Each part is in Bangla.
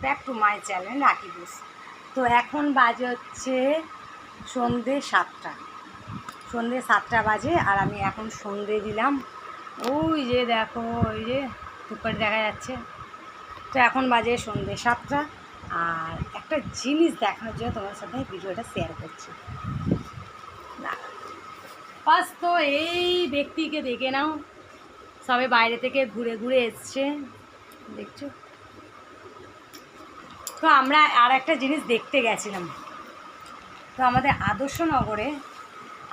ব্যাক টু মাই চ্যানেল রাখি বুস। তো এখন বাজে হচ্ছে সন্ধ্যে 7টা বাজে, আর আমি এখন সন্ধ্যে দিলাম। ওই যে দেখো, ওই যে টুকটাক দেখা যাচ্ছে। তো এখন বাজে সন্ধ্যে 7টা, আর একটা জিনিস দেখানোর জন্য তোমার সাথে ভিডিওটা শেয়ার করছি। বাস, তো এই ব্যক্তিকে দেখে নাও, সবে বাইরে থেকে ঘুরে ঘুরে এসছে, দেখছো? তো আমরা আর একটা জিনিস দেখতে গেছিলাম। তো আমাদের আদর্শনগরে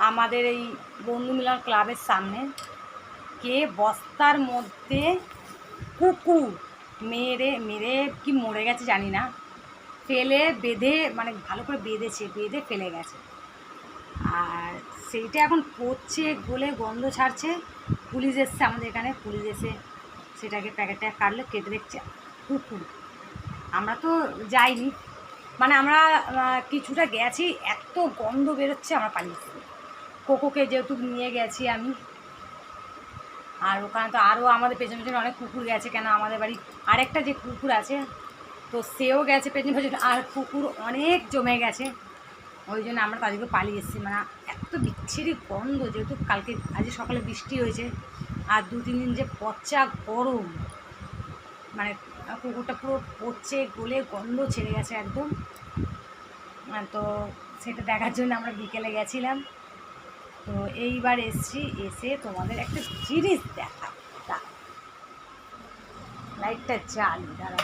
আমাদের এই বন্ধু মিলন ক্লাবের সামনে কে বস্তার মধ্যে কুকুর মেরে কি মরে গেছে জানি না, ফেলে বেঁধে, মানে ভালো করে বেঁধে ফেলে গেছে। আর সেইটা এখন পচছে, গলে গন্ধ ছাড়ছে। পুলিশ এসছে আমাদের এখানে, পুলিশ এসে সেটাকে প্যাকেটটা কাটলে কেটে দেখছে কুকুর। আমরা তো যাইনি, মানে আমরা কিছুটা গেছি, এত গন্ধ বেরোচ্ছে, আমরা পালিয়েছি। কোকোকে যেহেতু নিয়ে গেছি আমি, আর ওখানে তো আরও আমাদের পেছনে পেছনে অনেক কুকুর গেছে, কেন আমাদের বাড়ি আরেকটা যে কুকুর আছে, তো সেও গেছে পেছনে পেছনে, আর কুকুর অনেক জমে গেছে। ওই জন্য আমরা তাদেরকে পালিয়ে এসেছি। মানে এত বিচ্ছিরি গন্ধ, যেহেতু কালকে আজ সকালে বৃষ্টি হয়েছে, আর 2-3 দিন যে পচা গরম, মানে কুকুরটা পুরো পচে গলে গন্ধ ছেড়ে গেছে একদম। তো সেটা দেখার জন্য আমরা বিকেলে গেছিলাম। তো এইবার এসে তোমাদের একটা জিনিস দেখা, লাইটটা জ্বালি, দাঁড়া।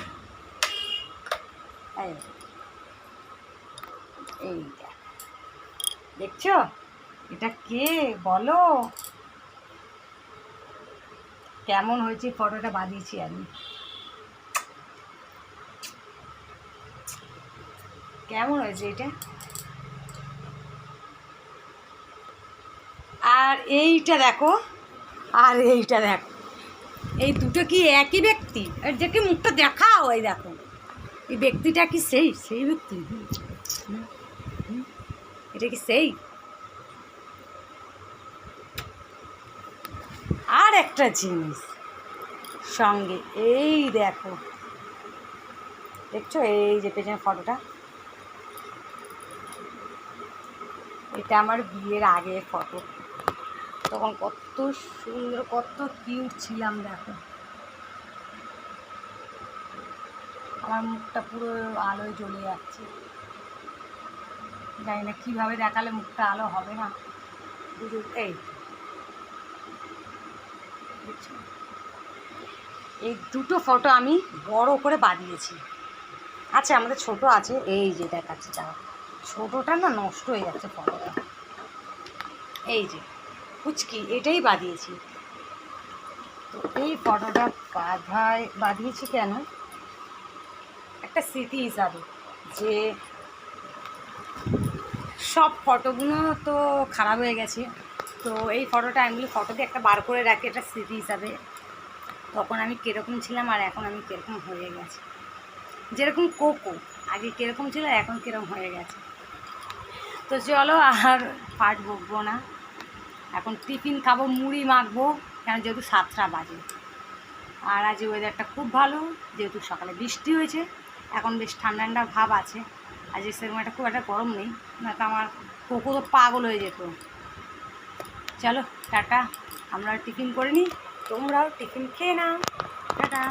এইটা দেখছো, এটা কে বলো? কেমন হয়েছে ফটোটা বাঁধিয়েছি আমি, কেমন হয়েছে এটা? আর এইটা দেখো, আর এইটা দেখো, এই দুটো কি একই ব্যক্তি? এর যে কি মুখটা দেখাও, এই দেখো, এই ব্যক্তিটা কি সেই ব্যক্তি? এটা কি সেই? আর একটা জিনিস সঙ্গে, এই দেখো, দেখছো এই যে পেছনে ফটোটা, এটা আমার বিয়ের আগের ফটো। তখন কত সুন্দর, কত কিউট ছিলাম, দেখো। আমার মুখটা পুরো আলোয় জ্বলে যাচ্ছে, জানি না কীভাবে দেখালে মুখটা আলো হবে না। এই এই দুটো ফটো আমি বড় করে বাঁধিয়েছি। আচ্ছা, আমাদের ছোট আছে, এই যে দেখাচ্ছি, তাও ছোটোটা না নষ্ট হয়ে যাচ্ছে ফটোটা। এই যে কুচকি, এটাই বাঁধিয়েছি। তো এই ফটোটা বাঁধিয়েছি কেন? একটা স্মৃতি হিসাবে, যে সব ফটোগুলো তো খারাপ হয়ে গেছে, তো এই ফটোটা আমি ফটো দিয়ে একটা বার করে রাখি, একটা স্মৃতি হিসাবে। তখন আমি কীরকম ছিলাম আর এখন আমি কীরকম হয়ে গেছি, যেরকম কোকো আগে কীরকম ছিল, এখন কীরকম হয়ে গেছে। তো চলো, আর পাট বকবো না, এখন টিফিন খাবো, মুড়ি মাখবো, কেন যেহেতু 7টা বাজে। আর আজ ওয়েদারটা খুব ভালো, যেহেতু সকালে বৃষ্টি হয়েছে, এখন বেশ ঠান্ডা ঠান্ডা ভাব আছে। আজ সেরকম একটা খুব একটা গরম নেই, না তো আমার কোকো তো পাগল হয়ে যেত। চলো টাটা, আমরা টিফিন করে নিই, তোমরাও টিফিন খেয়ে নাও, টাটা।